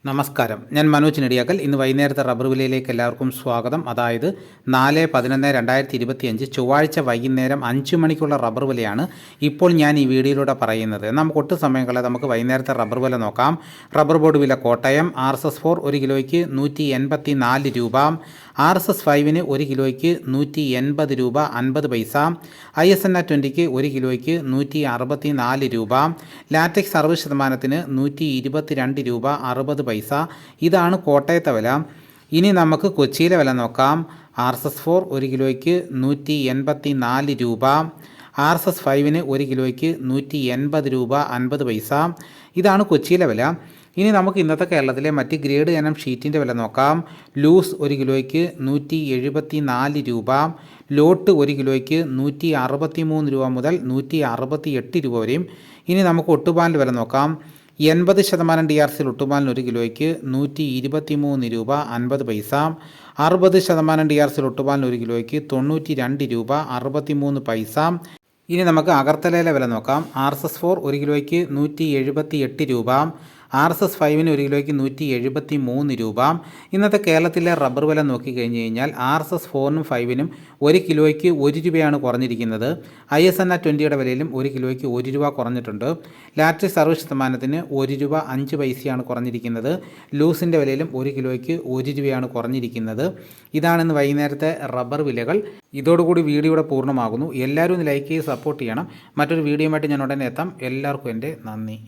നമസ്കാരം, ഞാൻ മനോജ് നെടിയാക്കൽ. ഇന്ന് വൈകുന്നേരത്തെ റബ്ബർ വിലയിലേക്ക് എല്ലാവർക്കും സ്വാഗതം. അതായത് 4/11/2025 ചൊവ്വാഴ്ച വൈകുന്നേരം 5 മണിക്കുള്ള റബ്ബർ വിലയാണ് ഇപ്പോൾ ഞാൻ ഈ വീഡിയോയിലൂടെ പറയുന്നത്. നമുക്ക് ഒട്ടും സമയം കളയാതെ നമുക്ക് വൈകുന്നേരത്തെ റബ്ബർ വില നോക്കാം. റബ്ബർ ബോർഡ് വില കോട്ടയം RSS 4 1 കിലോയ്ക്ക് 184 രൂപ, RSS 5 1 കിലോയ്ക്ക് 180 രൂപ 50 പൈസ, ISNA 20 1 കിലോയ്ക്ക് 164 രൂപ, ലാറ്റക്സ് 60% 122 രൂപ 60 പൈസ. ഇതാണ് കോട്ടയത്തെ വില. ഇനി നമുക്ക് കൊച്ചിയിലെ വില നോക്കാം. RSS 4 1 കിലോയ്ക്ക് 184 രൂപ, RSS 5 1 കിലോയ്ക്ക് 180 രൂപ 50 പൈസ. ഇതാണ് കൊച്ചിയിലെ വില. ഇനി നമുക്ക് ഇന്നത്തെ കേരളത്തിലെ മറ്റ് ഗ്രേഡ് ഇനം ഷീറ്റിൻ്റെ വില നോക്കാം. ലൂസ് 1 കിലോയ്ക്ക് 174 രൂപ, ലോട്ട് 1 കിലോയ്ക്ക് 163 രൂപ മുതൽ 168 രൂപ വരെയും. ഇനി നമുക്ക് ഒട്ടുപാലിൻ്റെ വില നോക്കാം. 80% DRC ഒട്ടുപാലിന് 1 കിലോയ്ക്ക് 123 രൂപ 50 പൈസ, 60% DRC ഒട്ടുപാലിന് 1 കിലോയ്ക്ക് 92 രൂപ 63 പൈസ. ഇനി നമുക്ക് അഗർത്തലയിലെ വില നോക്കാം. RSS 4 1 കിലോയ്ക്ക് 178 രൂപ, RSS 5 1 കിലോയ്ക്ക് 173 രൂപ. ഇന്നത്തെ കേരളത്തിലെ റബ്ബർ വില നോക്കിക്കഴിഞ്ഞ് കഴിഞ്ഞാൽ RSS 4 5 1 കിലോയ്ക്ക് 1 രൂപയാണ് കുറഞ്ഞിരിക്കുന്നത്. ISNA 20 വിലയിലും 1 കിലോയ്ക്ക് 1 രൂപ കുറഞ്ഞിട്ടുണ്ട്. ലാറ്റക്സ് 60% 1 രൂപ 5 പൈസയാണ് കുറഞ്ഞിരിക്കുന്നത്. ലൂസിൻ്റെ വിലയിലും 1 കിലോയ്ക്ക് 1 രൂപയാണ് കുറഞ്ഞിരിക്കുന്നത്. ഇതാണിന്ന് വൈകുന്നേരത്തെ റബ്ബർ വിലകൾ. ഇതോടുകൂടി വീഡിയോയുടെ പൂർണ്ണമാകുന്നു. എല്ലാവരും ഒന്ന് ലൈക്ക് ചെയ്ത് സപ്പോർട്ട് ചെയ്യണം. മറ്റൊരു വീഡിയോയുമായിട്ട് ഞാൻ ഉടനെ എത്താം. എല്ലാവർക്കും എൻ്റെ നന്ദി.